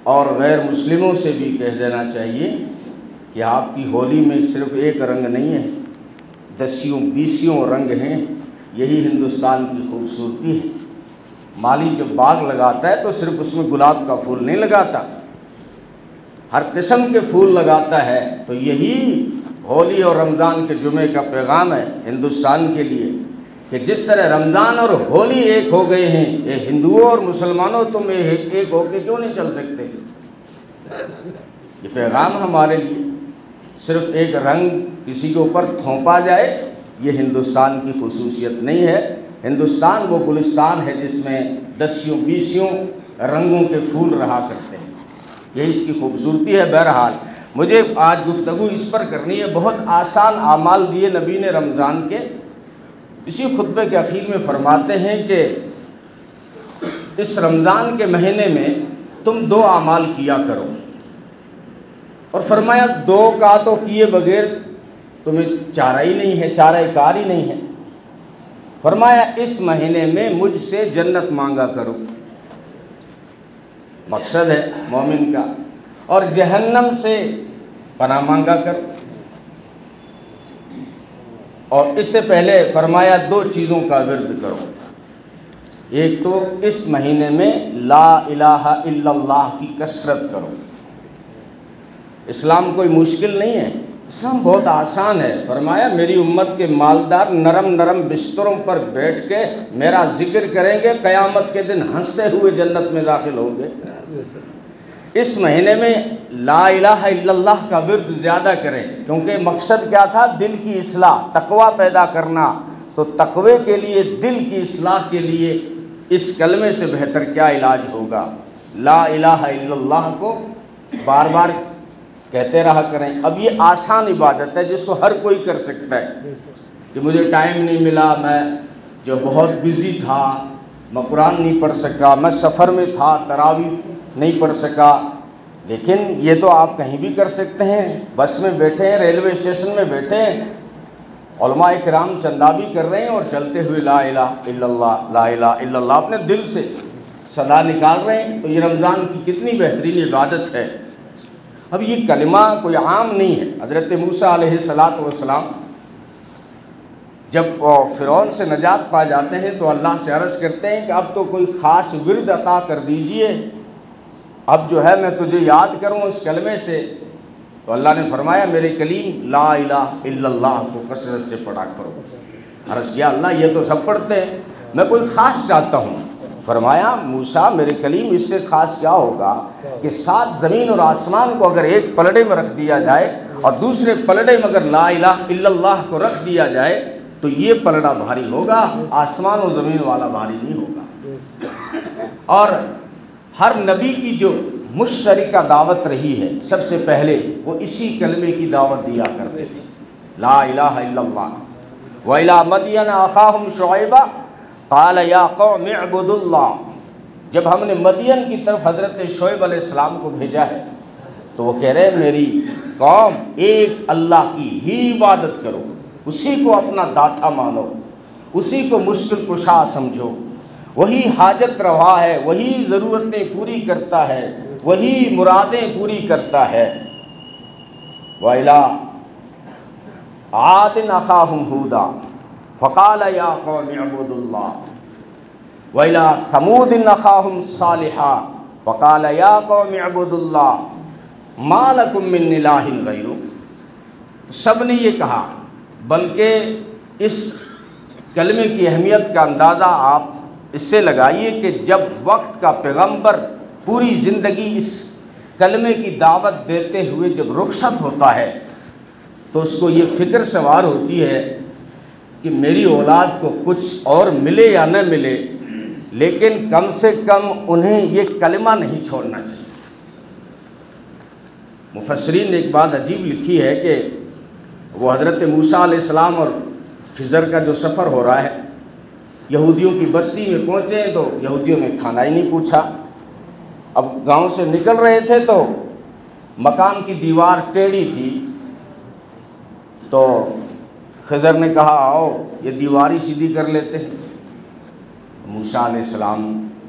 और गैर मुस्लिमों से भी कह देना चाहिए कि आपकी होली में सिर्फ एक रंग नहीं है, दसियों बीसियों रंग हैं। यही हिंदुस्तान की खूबसूरती है। माली जब बाग लगाता है तो सिर्फ उसमें गुलाब का फूल नहीं लगाता, हर किस्म के फूल लगाता है। तो यही होली और रमज़ान के जुमे का पैगाम है हिंदुस्तान के लिए कि जिस तरह रमज़ान और होली एक हो गए हैं, ये हिंदुओं और मुसलमानों तुम एक होके क्यों नहीं चल सकते? ये पैगाम हमारे लिए। सिर्फ एक रंग किसी के ऊपर थोपा जाए ये हिंदुस्तान की खुसूसियत नहीं है। हिंदुस्तान वो गुलिस्तान है जिसमें दसियों बीसियों रंगों के फूल रहा करते हैं। यही इसकी खूबसूरती है। बहरहाल मुझे आज गुफ्तगू इस पर करनी है। बहुत आसान आमाल दिए नबी ने रमज़ान के। इसी खुतबे के आखिर में फरमाते हैं कि इस रमज़ान के महीने में तुम 2 आमाल किया करो। और फरमाया 2 का तो किए बगैर तुम्हें चारा ही नहीं है, चारा कार ही नहीं है। फरमाया इस महीने में मुझसे जन्नत मांगा करो, मकसद है मोमिन का, और जहन्नम से पनाह मांगा करो। और इससे पहले फरमाया 2 चीज़ों का विर्द करो। एक तो इस महीने में ला इलाहा इल्लल्लाह की कसरत करो। इस्लाम कोई मुश्किल नहीं है, इस्लाम बहुत आसान है। फरमाया मेरी उम्मत के मालदार नरम नरम बिस्तरों पर बैठ के मेरा जिक्र करेंगे, क़यामत के दिन हंसते हुए जन्नत में दाखिल होंगे। इस महीने में ला इलाहा इल्लल्लाह का विर्द ज़्यादा करें, क्योंकि मकसद क्या था? दिल की इस्लाह, तकवा पैदा करना। तो तकवे के लिए, दिल की इस्लाह के लिए इस कलमे से बेहतर क्या इलाज होगा? ला इलाहा इल्लल्लाह को बार बार कहते रहा करें। अब ये आसान इबादत है जिसको हर कोई कर सकता है। कि मुझे टाइम नहीं मिला, मैं जो बहुत बिज़ी था, मैं कुरान नहीं पढ़ सका, मैं सफ़र में था, तरावी नहीं पढ़ सका। लेकिन ये तो आप कहीं भी कर सकते हैं। बस में बैठे हैं, रेलवे स्टेशन में बैठे हैं, उलमा इकराम चंदा भी कर रहे हैं और चलते हुए ला इलाहा इल्लल्लाह, ला इलाहा इल्लल्लाह अपने दिल से सदा निकाल रहे हैं। तो ये रमज़ान की कितनी बेहतरीन इबादत है। अब ये कलिमा कोई आम नहीं है। हज़रत मूसा अलैहिस्सलातु वस्सलाम जब फ़िरौन से नजात पा जाते हैं तो अल्लाह से अर्ज़ करते हैं कि अब तो कोई ख़ास विर्द अता कर दीजिए, अब जो है मैं तुझे याद करूँ इस कलमे से। तो अल्लाह ने फरमाया मेरे कलीम ला इलाहा इल्लल्लाह को कसरत से पढ़ा करो। अर्ज़ किया अल्लाह ये तो सब पढ़ते हैं, मैं कोई ख़ास चाहता हूँ। फरमाया मूसा मेरे कलीम इससे ख़ास क्या होगा कि 7 ज़मीन और आसमान को अगर एक पलड़े में रख दिया जाए और दूसरे पलड़े में अगर ला इलाहा इल्लल्लाह को रख दिया जाए तो ये पलड़ा भारी होगा, आसमान और ज़मीन वाला भारी नहीं होगा। और हर नबी की जो मुश्तरिका दावत रही है, सबसे पहले वो इसी कलमे की दावत दिया करते थे, ला इलाहा इल्लल्लाह। व इला मदियन अखाहुम शुऐबा क़ाल या क़ौम इअ्बुदुल्लाह। जब हमने मदियन की तरफ हज़रत शुऐब अलैहिस्सलाम को भेजा है तो वो कह रहे हैं मेरी कौम एक अल्लाह की ही इबादत करो, उसी को अपना दाता मानो, उसी को मुश्किल कुशा समझो, वही हाजत रवा है, वही ज़रूरतें पूरी करता है, वही मुरादें पूरी करता है। व इला आदिन अखाहुम हूदा फ़क़ाल या क़ौम इअ्बुदुल्लाह। व इला समूदिन अखाहुम सालिहा फ़क़ाल या क़ौम इअ्बुदुल्लाह मा लकुम मिन इलाहिन गैरुह। सब ने ये कहा, बल्कि इस कलमे की अहमियत का अंदाज़ा आप इससे लगाइए कि जब वक्त का पैगंबर पूरी ज़िंदगी इस कलमे की दावत देते हुए जब रुखसत होता है तो उसको ये फ़िक्र सवार होती है कि मेरी औलाद को कुछ और मिले या न मिले, लेकिन कम से कम उन्हें ये कलमा नहीं छोड़ना चाहिए। मुफस्सिरीन ने एक बात अजीब लिखी है कि वो हज़रत मूसा अलैहिस्सलाम और खिज़र का जो सफ़र हो रहा है, यहूदियों की बस्ती में पहुँचे तो यहूदियों ने खाना ही नहीं पूछा। अब गांव से निकल रहे थे तो मकान की दीवार टेढ़ी थी, तो खिज़र ने कहा आओ ये दीवार ही सीधी कर लेते हैं। मूसा अलैहिस्सलाम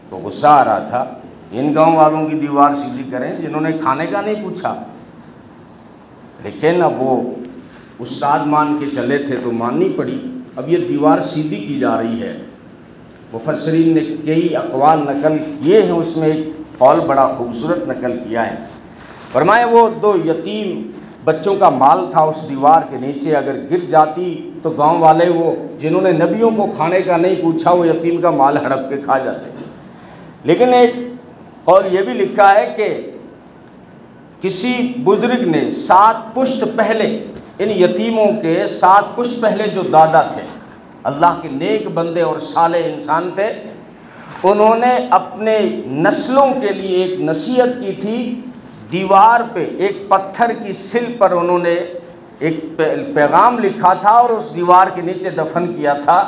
को गुस्सा आ रहा था, इन गांव वालों की दीवार सीधी करें जिन्होंने खाने का नहीं पूछा। लेकिन अब वो उस्ताद मान के चले थे तो माननी पड़ी। अब ये दीवार सीधी की जा रही है। मुफस्सिरीन ने कई अक़वाल नकल किए हैं, उसमें एक कौल बड़ा खूबसूरत नकल किया है। फरमाया वो 2 यतीम बच्चों का माल था उस दीवार के नीचे, अगर गिर जाती तो गांव वाले वो जिन्होंने नबियों को खाने का नहीं पूछा वो यतीम का माल हड़प के खा जाते। लेकिन एक कौल ये भी लिखा है कि किसी बुजुर्ग ने 7 पुश्त पहले, इन यतीमों के 7 पुश्त पहले जो दादा थे, अल्लाह के नेक बंदे और साले इंसान थे, उन्होंने अपने नस्लों के लिए एक नसीहत की थी। दीवार पे एक पत्थर की सिल पर उन्होंने एक पैगाम लिखा था और उस दीवार के नीचे दफन किया था।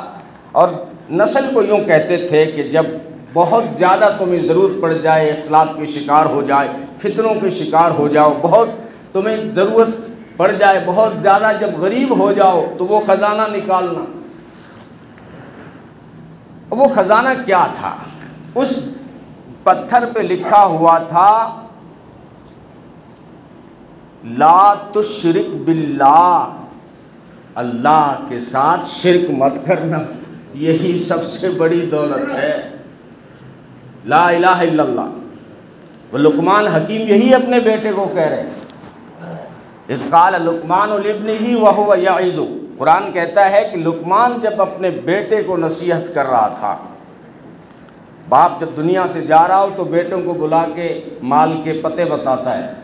और नस्ल को यूँ कहते थे कि जब बहुत ज़्यादा तुम्हें ज़रूरत पड़ जाए, इख्तिलाफ के शिकार हो जाए, फितनों के शिकार हो जाओ, बहुत तुम्हें ज़रूरत पड़ जाए, बहुत ज़्यादा जब गरीब हो जाओ तो वो ख़जाना निकालना। वो ख़जाना क्या था? उस पत्थर पे लिखा हुआ था ला तुश्रिक बिल्लाह, अल्लाह के साथ शिरक मत करना, यही सबसे बड़ी दौलत है। ला इलाहा इल्लल्लाह। वो लुकमान हकीम यही अपने बेटे को कह रहे हैं। इज़ क़ाल लुकमान लिब्निही व हुवा यइज़ु, कुरान कहता है कि लुकमान जब अपने बेटे को नसीहत कर रहा था, बाप जब दुनिया से जा रहा हो तो बेटों को बुला के माल के पते बताता है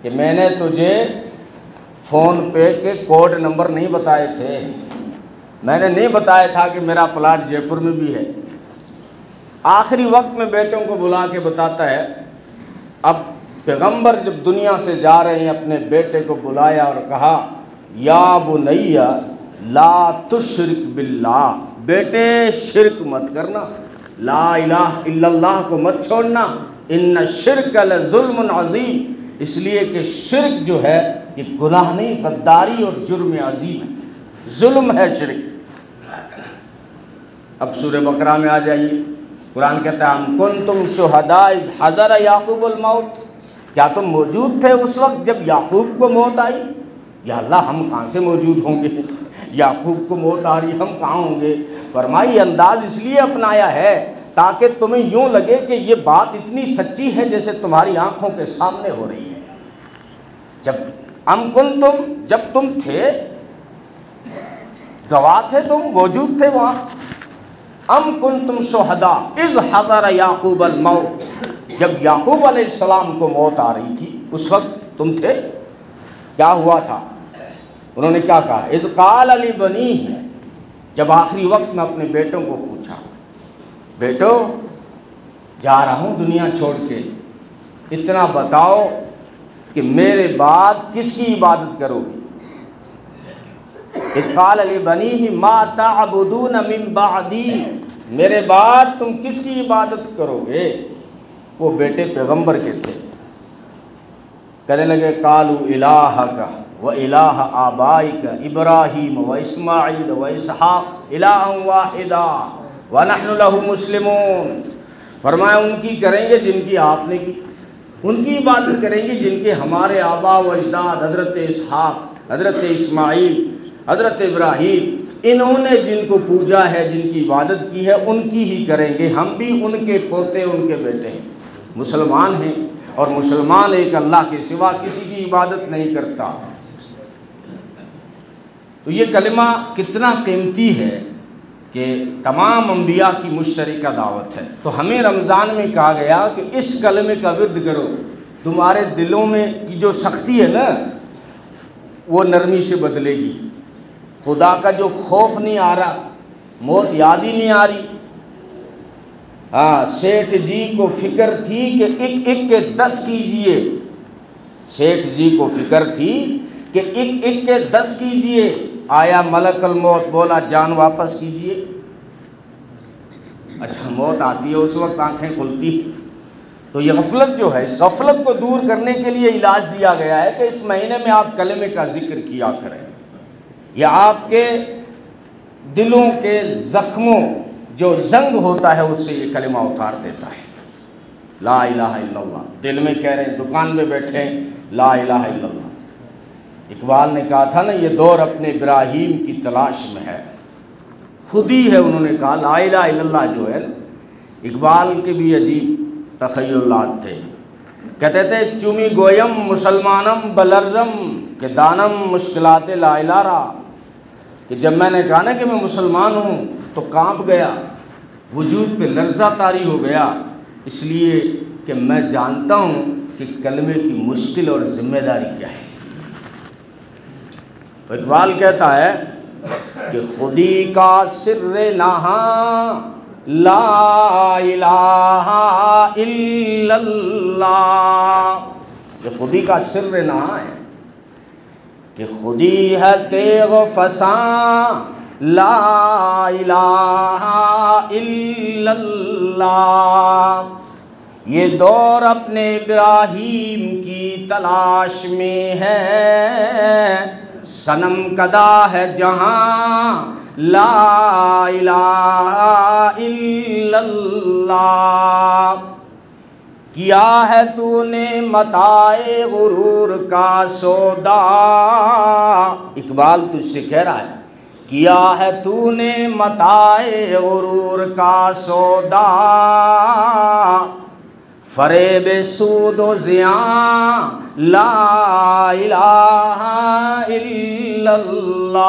कि मैंने तुझे फ़ोन पे के कोड नंबर नहीं बताए थे, मैंने नहीं बताया था कि मेरा प्लाट जयपुर में भी है। आखिरी वक्त में बेटों को बुला के बताता है। अब पैगंबर जब दुनिया से जा रहे हैं, अपने बेटे को बुलाया और कहा या बुनैया ला तुश्रिक बिल्लाह, बेटे शिरक मत करना, ला इलाहा इल्लल्लाह को मत छोड़ना, इन्ना शिरक लज़ुल्मुन अज़ीम, इसलिए कि शिरक जो है ये गुनाह नहीं, गद्दारी और जुर्म अजीम है, जुल्म है शिरक। अब सूरह बकरा में आ जाइए, कुरान कहता है हम कुंतुम शुहदा इज़ हज़र याक़ूबुल मौत, क्या तुम मौजूद थे उस वक्त जब याकूब को मौत आई? या अल्लाह हम कहाँ से मौजूद होंगे, याकूब को मौत आ रही, हम कहाँ होंगे? फरमाई अंदाज़ इसलिए अपनाया है ताकि तुम्हें यूँ लगे कि ये बात इतनी सच्ची है जैसे तुम्हारी आँखों के सामने हो रही है। जब तुम थे, गवाह थे, तुम मौजूद थे वहाँ। अम कुंतुम शुहदा इज़ हज़र याकूबुल मौत, जब याकूब अलैहिस्सलाम को मौत आ रही थी उस वक्त तुम थे। क्या हुआ था? उन्होंने क्या कहा? इज़ क़ाल लिबनीही, जब आखिरी वक्त में अपने बेटों को पूछा, बेटो जा रहा हूँ दुनिया छोड़ के, इतना बताओ कि मेरे बाद किसकी इबादत करोगे? इज़ क़ाल लिबनीही मा तअबुदून मिन बअदी, मेरे बाद तुम किसकी इबादत करोगे? वो बेटे पैगंबर के थे। कहने लगे कालू इलाहका व इलाह आबाइका इब्राहीम व इस्माईल व इसहाक़ इलाहन वाहिदा व नहनु लहु मुस्लिमून। फरमाया उनकी करेंगे जिनकी आपने की, उनकी इबादत करेंगे जिनके हमारे आबा व अजदाद हज़रत इसहाक़, हज़रत इस्माईल, हज़रत इब्राहीम, इन्होंने जिनको पूजा है, जिनकी इबादत की है, उनकी ही करेंगे। हम भी उनके पोते, उनके बेटे हैं, मुसलमान हैं। और मुसलमान एक अल्लाह के सिवा किसी की इबादत नहीं करता। तो ये कलिमा कितना कीमती है कि तमाम अंबिया की मुश्तरका दावत है। तो हमें रमज़ान में कहा गया कि इस कलमे का विर्द करो, तुम्हारे दिलों में की जो सख्ती है ना वो नरमी से बदलेगी। खुदा का जो खौफ नहीं आ रहा, मौत याद ही नहीं आ रही। हाँ, सेठ जी को फिक्र थी कि एक एक के 10 कीजिए, सेठ जी को फिक्र थी कि एक एक के 10 कीजिए। आया मलकुल मौत, बोला जान वापस कीजिए। अच्छा, मौत आती है उस वक्त आंखें खुलती। तो ये गफलत जो है, इस गफलत को दूर करने के लिए इलाज दिया गया है कि इस महीने में आप कलमे का जिक्र किया करें। यह आपके दिलों के ज़ख्मों जो जंग होता है उससे ये कलिमा उतार देता है। ला इलाहा इल्लल्लाह, दिल में कह रहे हैं, दुकान में बैठे हैं, ला इलाहा इल्लल्लाह। इकबाल ने कहा था ना, ये दौर अपने इब्राहीम की तलाश में है, खुद ही है। उन्होंने कहा ला इलाहा इल्लल्लाह जो है, इकबाल के भी अजीब तखय्युलात थे। कहते थे चुमी गोयम मुसलमानम बलर्जम के दानम मुश्किलात ला इलाहा, कि जब मैंने कहा ना कि मैं मुसलमान हूँ तो कांप गया, वजूद पे लर्जा तारी हो गया, इसलिए कि मैं जानता हूँ कि कलमे की मुश्किल और जिम्मेदारी क्या है। तो इकबाल कहता है कि खुदी का सिर्रे नहा ला इलाहा इल्लल्लाह, ये खुदी का सिर्रे नहा है कि खुदी है तेग फसा ला इलाहा इल्लल्लाह। ये दौर अपने इब्राहीम की तलाश में है, सनम कदा है जहाँ ला इलाहा इल्लल्लाह। किया है तूने मताए गुरूर का सौदा, इकबाल तुझसे कह रहा है, किया है तूने मताए गुरूर का सौदा, फरेब सूद व ज़िया ला इलाहा इल्लल्लाह।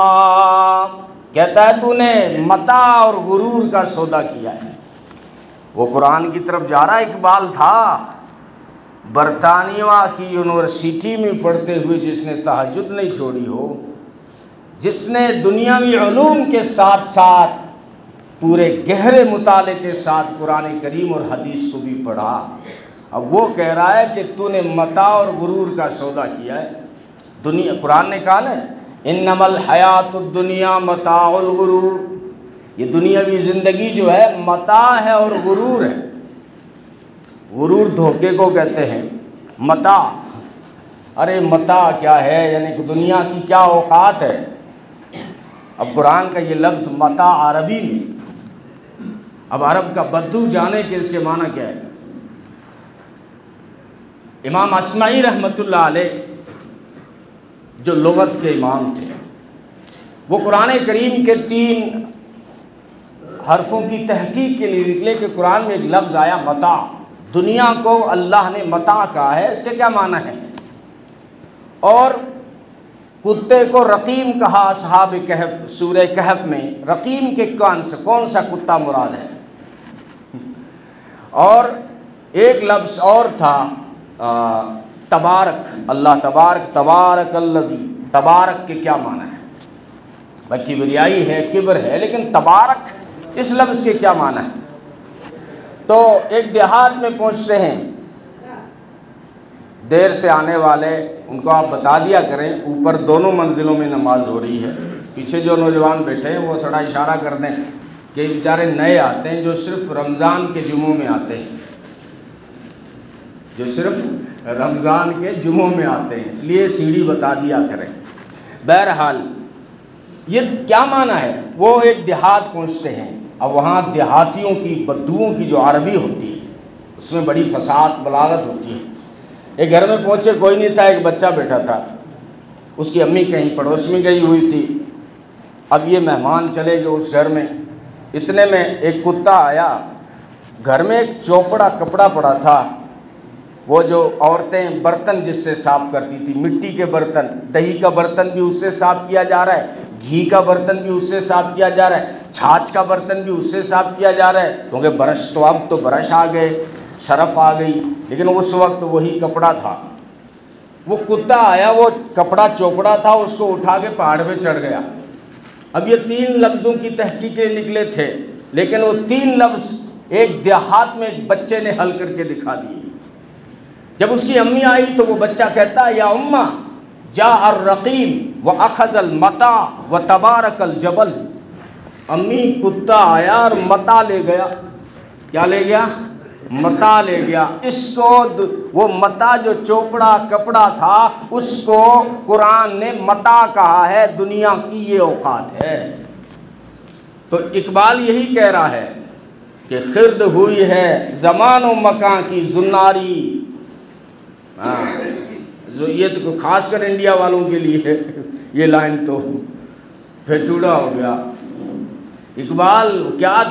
कहता है तूने मता और गुरूर का सौदा किया है। वो कुरान की तरफ जा रहा इकबाल था, बरतानिया की यूनिवर्सिटी में पढ़ते हुए जिसने तहज्जुद नहीं छोड़ी हो, जिसने दुनियावी उलूम के साथ साथ पूरे गहरे मुताले के साथ कुरान करीम और हदीस को भी पढ़ा, अब वो कह रहा है कि तूने मता और गुरूर का सौदा किया है। दुनिया, कुरान ने कहा ना इन्नमल हयातुद दुनिया मताउल गुरूर, ये दुनियावी ज़िंदगी जो है मता है और गुरूर है। गुरूर धोखे को कहते हैं, मता, अरे मता क्या है, यानी कि दुनिया की क्या औकात है। अब कुरान का ये लफ्ज़ मता अरबी में, अब अरब का बद्दू जाने के इसके माना क्या है। इमाम अस्माई रहमतुल्लाह अलैह जो लुगत के इमाम थे, वो कुरान करीम के 3 हरफों की तहकीक के लिए निकले कि कुरान में एक लफ्ज़ आया मता, दुनिया को अल्लाह ने मता कहा है, इसके क्या माना है। और कुत्ते को रकीम कहा असहाब कहफ, सूरह कहफ में रकीम के कान से कौन सा कुत्ता मुराद है। और एक लफ्ज़ और था तबारक, अल्लाह तबारक, तबारक अल्लज़ी, तबारक के क्या माना है। भाई किबरियाई है, किब्र है, लेकिन तबारक इस लफ्ज़ के क्या माना है। तो एक देहात में पहुंचते हैं, देर से आने वाले उनको आप बता दिया करें, ऊपर दोनों मंजिलों में नमाज हो रही है। पीछे जो नौजवान बैठे हैं वो थोड़ा इशारा कर दें कि बेचारे नए आते हैं जो सिर्फ रमज़ान के जुमों में आते हैं, जो सिर्फ रमज़ान के जुमों में आते हैं, इसलिए सीढ़ी बता दिया करें। बहरहाल ये क्या माना है। वो एक देहात पहुँचते हैं, अब वहाँ देहातियों की बद्दुओं की जो अरबी होती है उसमें बड़ी फसाद बलागत होती है। एक घर में पहुँचे, कोई नहीं था, एक बच्चा बैठा था, उसकी अम्मी कहीं पड़ोस में गई हुई थी। अब ये मेहमान चले गए उस घर में, इतने में एक कुत्ता आया। घर में एक चौपड़ा कपड़ा पड़ा था, वो जो औरतें बर्तन जिससे साफ़ करती थी, मिट्टी के बर्तन, दही का बर्तन भी उससे साफ़ किया जा रहा है, घी का बर्तन भी उससे साफ़ किया जा रहा है, छाछ का बर्तन भी उससे साफ़ किया जा रहा है, क्योंकि ब्रश तो अब तो ब्रश आ गए, सरफ आ गई, लेकिन उस वक्त वही कपड़ा था। वो कुत्ता आया, वो कपड़ा चौपड़ा था, उसको उठा के पहाड़ पे चढ़ गया। अब ये 3 लफ्ज़ों की तहकीकें निकले थे, लेकिन वो 3 लफ्ज़ एक देहात में एक बच्चे ने हल करके दिखा दिए। जब उसकी अम्मी आई तो वो बच्चा कहता है या उम्मा जा अर रकीम व अखज़ल मता व तबारकल जबल। अम्मी कुत्ता आया और मता ले गया। क्या ले गया? मता ले गया। इसको वो मता जो चोपड़ा कपड़ा था उसको कुरान ने मता कहा है, दुनिया की ये औकात है। तो इकबाल यही कह रहा है कि खिर्द हुई है ज़मान व मकान की जुन्नारी। हाँ, जो ये तो खासकर इंडिया वालों के लिए है, ये लाइन तो फेटूड़ा हो गया। इकबाल क्या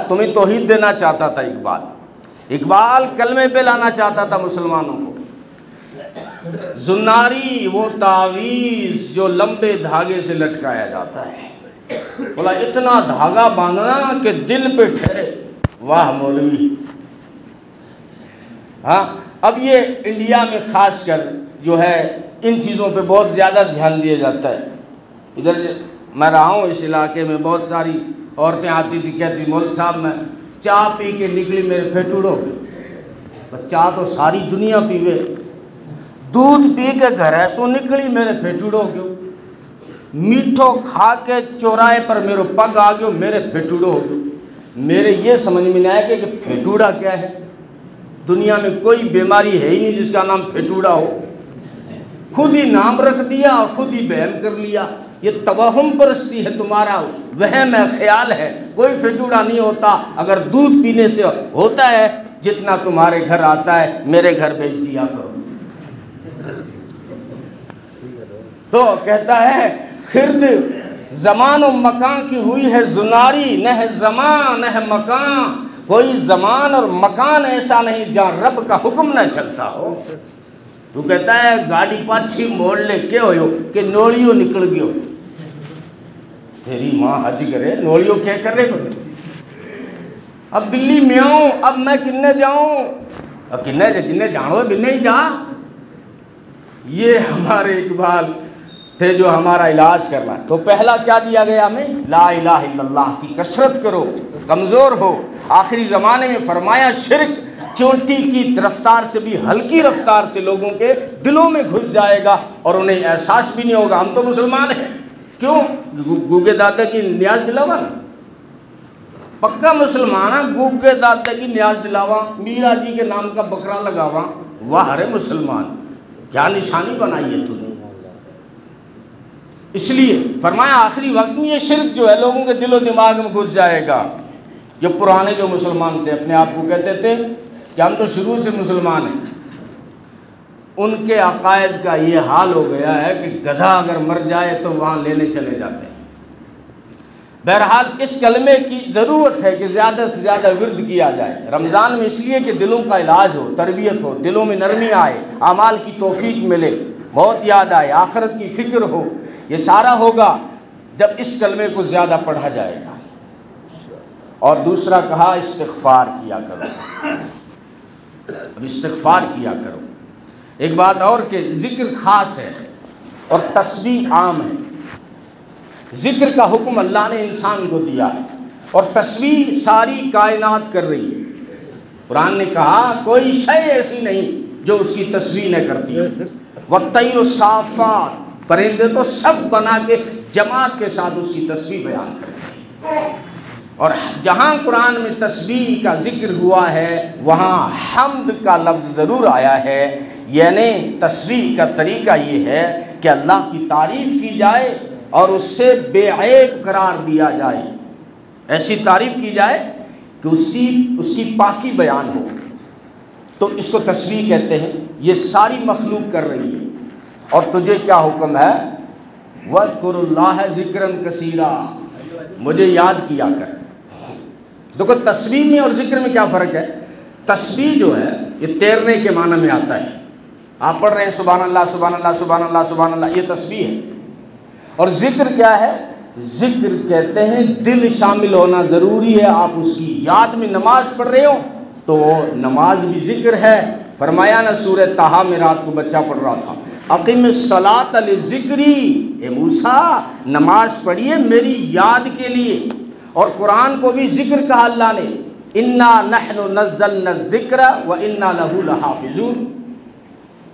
तुम्हें तौहीद देना चाहता था। इकबाल कलमे पे लाना चाहता था मुसलमानों को। जुन्नारी वो तावीज़ जो लंबे धागे से लटकाया जाता है। बोला इतना धागा बांधना कि दिल पे ठहरे। वाह मौलवी। हाँ, अब ये इंडिया में खासकर जो है इन चीज़ों पे बहुत ज़्यादा ध्यान दिया जाता है। इधर मैं रहा हूँ इस इलाके में, बहुत सारी औरतें आती थी, कहती मौलवी साहब मैं चाय पी के निकली मेरे फेटूड़ो। तो चाय तो सारी दुनिया पीवे, दूध पी के घर ऐसो निकली मेरे फेटूड़ो क्यों। मीठो खा के चौराहे पर मेरे पग आ गयो, मेरे फेटूड़ो हो गयो। मेरे ये समझ में नहीं आया कि फेटूड़ा क्या है। दुनिया में कोई बीमारी है ही नहीं जिसका नाम फेटूड़ा हो। खुद ही नाम रख दिया और खुद ही बहम कर लिया। ये तवहम परस्ती है, तुम्हारा वहम है, ख्याल है। कोई फेटूड़ा नहीं होता। अगर दूध पीने से होता है जितना तुम्हारे घर आता है, मेरे घर भेज दिया करो। तो कहता है खिर्द ज़मान और मकान की हुई है जुनारी, न है ज़मान न है मकान। कोई ज़मान और मकान ऐसा नहीं जहाँ रब का हुक्म न चलता हो। तू कहता है गाड़ी पाछी मोड़ ले के हो कि नोलियो निकल गयो। तेरी माँ हज करे, नोलियो क्या कर रहे हो। अब दिल्ली में आऊँ, अब मैं किन्ने जाऊँ, अब किन्ने जानो बिन्ने ही जा। ये हमारे इकबाल थे जो हमारा इलाज करना। तो पहला क्या दिया गया हमें, ला इलाहा इल्लल्लाह की कसरत करो, कमज़ोर हो। आखिरी ज़माने में फरमाया शिर्क चोटी की रफ्तार से भी हल्की रफ्तार से लोगों के दिलों में घुस जाएगा और उन्हें एहसास भी नहीं होगा हम तो मुसलमान हैं। क्यों? गूगे दादा की न्याज दिलावा ना, पक्का मुसलमान गूगे दादा की न्याज दिलावा, मीरा जी के नाम का बकरा लगावा। वाह रे मुसलमान, क्या निशानी बनाई है तूने। इसलिए फरमाया आखिरी वक्त में ये शिर्क जो है लोगों के दिलो दिमाग में घुस जाएगा। जो पुराने जो मुसलमान थे अपने आप को कहते थे कि हम तो शुरू से मुसलमान हैं, उनके अकायद का ये हाल हो गया है कि गधा अगर मर जाए तो वहाँ लेने चले जाते हैं। बहरहाल इस कलमे की ज़रूरत है कि ज़्यादा से ज़्यादा विर्द किया जाए रमज़ान में, इसलिए कि दिलों का इलाज हो, तरबियत हो, दिलों में नरमी आए, आमाल की तौफीक मिले, बहुत याद आए, आखिरत की फ़िक्र हो। ये सारा होगा जब इस कलमे को ज़्यादा पढ़ा जाएगा। और दूसरा कहा इस्तिग़फ़ार किया करो। अब इस्तिग़फ़ार किया करो। एक बात और कि ज़िक्र ख़ास है और तस्बीह आम है। ज़िक्र का हुक्म अल्लाह ने इंसान को दिया है और तस्बीह सारी कायनात कर रही है। कुरान ने कहा कोई शय ऐसी नहीं जो उसकी तस्बीह न करती है। वत्तैर साफ़ात, परिंदे तो सब बना के जमात के साथ उसकी तस्बीह बयान करते हैं। और जहाँ कुरान में तस्बीह का जिक्र हुआ है वहाँ हम्द का लफ्ज़ ज़रूर आया है। यानी तस्बीह का तरीका ये है कि अल्लाह की तारीफ़ की जाए और उससे बेऐब करार दिया जाए। ऐसी तारीफ़ की जाए कि उसकी पाकी बयान हो, तो इसको तस्बीह कहते हैं। ये सारी मखलूक कर रही है और तुझे क्या हुक्म है, वज़्कुरुल्लाह ज़िक्रन कसीरा, मुझे याद किया कर। देखो तस्बीह में और जिक्र में क्या फ़र्क है। तस्बीह जो है ये तैरने के माना में आता है। आप पढ़ रहे हैं सुभान अल्लाह सुभान अल्लाह सुभान अल्लाह सुभान अल्लाह, ये तस्बीह है। और जिक्र क्या है, जिक्र कहते हैं दिल शामिल होना ज़रूरी है। आप उसकी याद में नमाज पढ़ रहे हो तो नमाज भी जिक्र है। फरमाया ना सूरह ताहा में, रात को बच्चा पढ़ रहा था, अक़िमिस्सलात लिज़िक्री, ए मूसा नमाज पढ़िए मेरी याद के लिए। और कुरान को भी जिक्र कहा अल्लाह ने, इन्ना नहनु नज़्ज़लना ज़िक्र व इन्ना लहू लहाफ़िज़ून,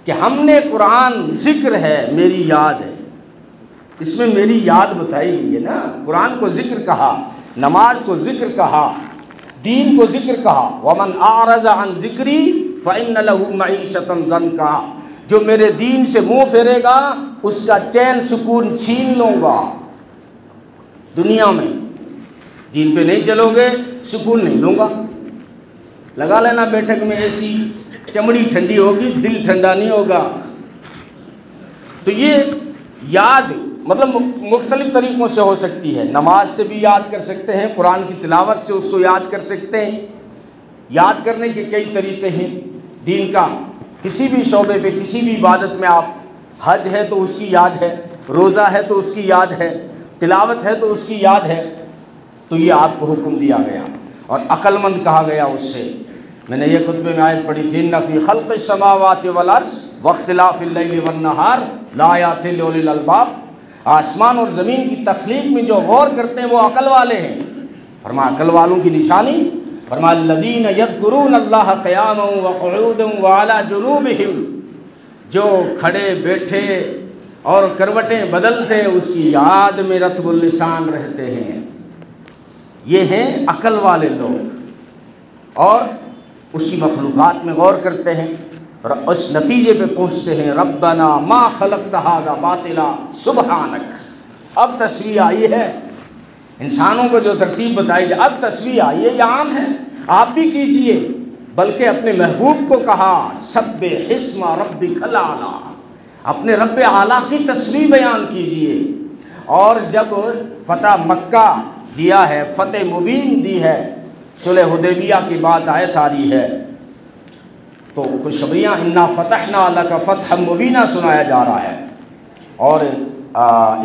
कि हमने कुरान जिक्र है, मेरी याद है। इसमें मेरी याद बताई गई है ना। कुरान को जिक्र कहा, नमाज को जिक्र कहा, दीन को जिक्र कहा। वमन आरज़ अन ज़िक्री फ़इन्न लहू मईशतन ज़न्का, जो मेरे दीन से मुँह फेरेगा उसका चैन सुकून छीन लूँगा। दुनिया में दीन पे नहीं चलोगे सुकून नहीं दूंगा। लगा लेना बैठक में एसी, चमड़ी ठंडी होगी, दिल ठंडा नहीं होगा। तो ये याद मतलब मुख्तलिफ तरीक़ों से हो सकती है। नमाज से भी याद कर सकते हैं, कुरान की तिलावत से उसको याद कर सकते हैं। याद करने के कई तरीक़े हैं दीन का। किसी भी शोबे पे, किसी भी इबादत में आप, हज है तो उसकी याद है, रोज़ा है तो उसकी याद है, तिलावत है तो उसकी याद है। तो ये आपको हुक्म दिया गया और अक्लमंद कहा गया उससे। मैंने ये खुतबे में आयत पढ़ी थी, इन्ना फ़ी ख़ल्क़िस समावाति वल अर्ज़ वख्तिलाफ़िल लैलि वन नहार लायातिल लिउलिल अलबाब। आसमान और ज़मीन की तख्लीक में जो गौर करते हैं वो अकल वाले हैं। फरमा अकल वालों की निशानी, फरमा अल्लज़ीना यज़कुरून अल्लाह क़ियामन व क़ुऊदन व अला जुनूबिहिम, जो खड़े बैठे और करवटें बदलते उसकी याद में रत्बुल लिसान रहते हैं। ये हैं अकल वाले लोग और उसकी मखलूक़ात में गौर करते हैं और उस नतीजे पे पहुँचते हैं, रब्बना मा खलक़्त हाज़ा बातिला सुबहानक। अब तस्वीर आई है, इंसानों को जो तरतीब बताई जाए, अब तस्वीर आई है, ये आम है, आप भी कीजिए। बल्कि अपने महबूब को कहा, सब्बिह इस्मा रब्बिकल आला, अपने रब्ब आला की तस्वीर बयान कीजिए। और जब फ़तह मक्का दिया है, फ़तह मुबीन दी है, सुलह हुदैबिया की बात आयत आ रही है, तो खुशखबरियाँ इन्ना फ़तहना लका फ़तहन मुबीना सुनाया जा रहा है। और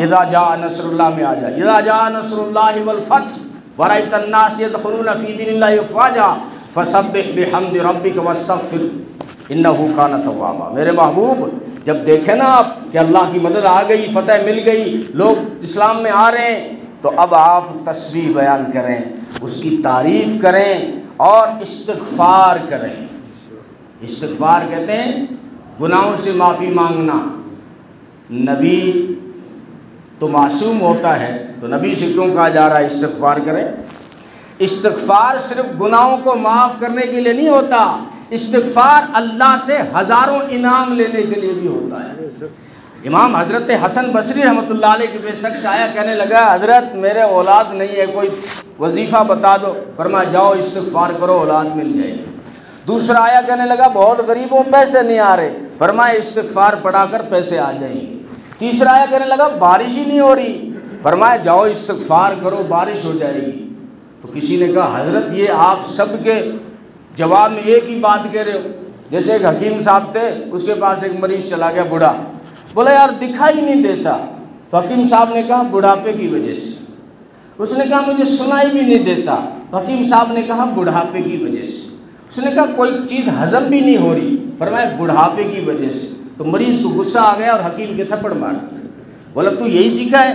इज़ा जाअ नस्रुल्लाह में आ जाए, इज़ा जाअ नस्रुल्लाहि वल फ़त्ह व रअयतन नास यदख़ुलूना फ़ी दीनिल्लाहि अफ़वाजा फ़सब्बिह बिहम्दि रब्बिका वस्तग़फ़िर इन्नहु कान तव्वाबा। मेरे महबूब, जब देखें ना आप कि अल्लाह की मदद आ गई, फ़तह मिल गई, लोग इस्लाम में आ रहे हैं, तो अब आप तस्बीह बयान करें, उसकी तारीफ़ करें और इस्तिग़फ़ार करें। इस्तिग़फ़ार कहते हैं गुनाहों से माफ़ी मांगना। नबी तो मासूम होता है, तो नबी से क्यों कहा जा रहा है इस्तिग़फ़ार करें? इस्तिग़फ़ार सिर्फ गुनाहों को माफ़ करने के लिए नहीं होता, इस्तिग़फ़ार अल्लाह से हज़ारों इनाम लेने के लिए भी होता है। इमाम हज़रत हसन बसरी रहमतुल्लाह अलैह के पास शख्स आया, कहने लगा, हज़रत मेरे औलाद नहीं है, कोई वजीफ़ा बता दो। फरमाया जाओ इस्तिग़फ़ार करो, औलाद मिल जाएगी। दूसरा आया, कहने लगा बहुत गरीबों पैसे नहीं आ रहे, फरमाया इस्तिग़फ़ार पढ़ा कर पैसे आ जाएंगे। तीसरा आया, कहने लगा बारिश ही नहीं हो रही, फरमाया जाओ इस्तिग़फ़ार करो, बारिश हो जाएगी। तो किसी ने कहा, हज़रत ये आप सबके जवाब में एक ही बात कह रहे हो। जैसे एक हकीम साहब थे, उसके पास एक मरीज़ चला गया बूढ़ा, बोला यार दिखाई नहीं देता। तो हकीम साहब ने कहा बुढ़ापे की वजह से। उसने कहा मुझे सुनाई भी नहीं देता। तो हकीम साहब ने कहा बुढ़ापे की वजह से। उसने कहा कोई चीज़ हजम भी नहीं हो रही, फरमाया बुढ़ापे की वजह से। तो मरीज़ को गुस्सा आ गया और हकीम के थप्पड़ मार दिया। बोला तू यही सीखा है,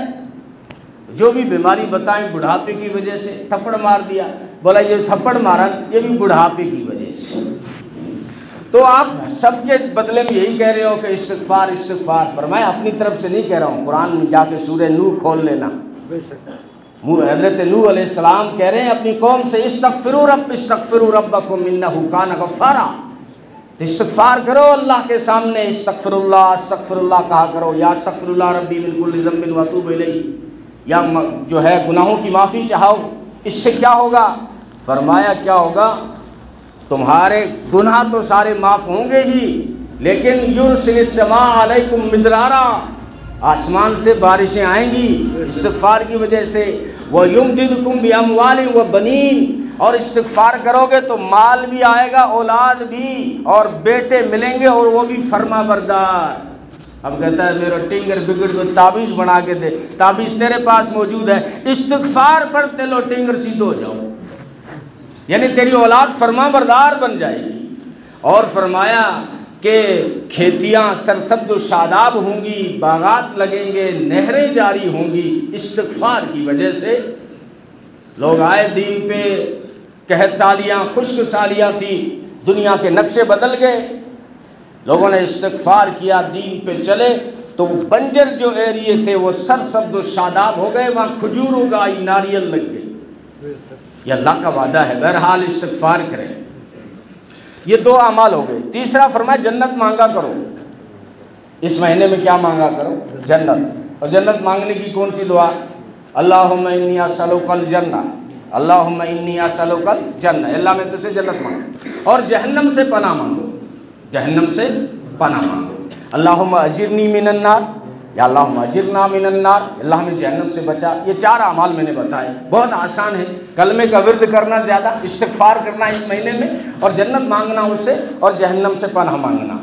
जो भी बीमारी बताएं बुढ़ापे की वजह से, थप्पड़ मार दिया। बोला ये थप्पड़ मारा ये भी बुढ़ापे की वजह से। तो आप सबके बदले में यही कह रहे हो कि इस्तिग़फ़ार इस्तिग़फ़ार। फरमाया अपनी तरफ से नहीं कह रहा हूँ, कुरान में जाके सूरह नूह खोल लेना। हज़रत नूह अलैहिस्सलाम कह रहे हैं अपनी कौम से, इस्तग़फ़िरू रब्बकुम इन्नहु कान गफ़्फ़ारा। इस्तिग़फ़ार करो अल्लाह के सामने, इस्तग़फ़िरुल्लाह अस्तग़फ़िरुल्लाह कहा करो, या अस्तग़फ़िरुल्लाह रब्बी मिन कुल्लि ज़ंबिन व अतूबु इलैहि, या जो है गुनाहों की माफ़ी चाहो। इससे क्या होगा? फरमाया क्या होगा, तुम्हारे गुनाह तो सारे माफ़ होंगे ही, लेकिन युरसिलिस समा अलैकुम मिदरारा, आसमान से बारिशें आएंगी इस्तिग़फ़ार की वजह से। व युमदिदकुम बिअमवालिन व बनीन, और इस्तिग़फ़ार करोगे तो माल भी आएगा, औलाद भी, और बेटे मिलेंगे, और वो भी फर्माबरदार। अब कहता है मेरा टिंगर बिगड़ को ताबीज़ बना के दे, ताबीज़ तेरे पास मौजूद है, इस्तिग़फ़ार पढ़ते लो टिंगर सीधो हो जाओ, यानी तेरी औलाद फर्माबरदार बन जाएगी। और फरमाया कि खेतियाँ सरसब्ज़ शादाब होंगी, बागात लगेंगे, नहरें जारी होंगी इस्तिग़फ़ार की वजह से। लोग आए दीन पे, कहत सालियाँ खुश्क सालियाँ थी, दुनिया के नक्शे बदल गए, लोगों ने इस्तिग़फ़ार किया, दीन पे चले, तो बंजर जो एरिए थे वो सरसब्ज़ शादाब हो गए, वहाँ खजूर उगाई, नारियल लग गई। यह अल्लाह का वादा है। बहरहाल इस्तिग़फ़ार करें। ये दो अमाल हो गए। तीसरा फरमाया जन्नत मांगा करो। इस महीने में क्या मांगा करो? जन्नत। और जन्नत मांगने की कौन सी दुआ? अल्लाहुम्मा इन्नी अस्अलुकल जन्नह, अल्लाहुम्मा इन्नी असअलुकल जन्नह, अल्लाह मैं तुझसे जन्नत मांगू, और जहन्नम से पनाह मांगू, जहन्नम से पनाह मांगू। अल्लाहुम्मा अजिरनी मिनन नार, या अल्लाहुम्मा अजिरना मिनन नार, अल्लाह हमें जहन्नम से बचा। ये 4 अमाल मैंने बताए, बहुत आसान है। कलमे का विर्द करना ज़्यादा, इस्तिग़फ़ार करना इस महीने में, और जन्नत मांगना उससे, और जहन्नम से पनाह मांगना।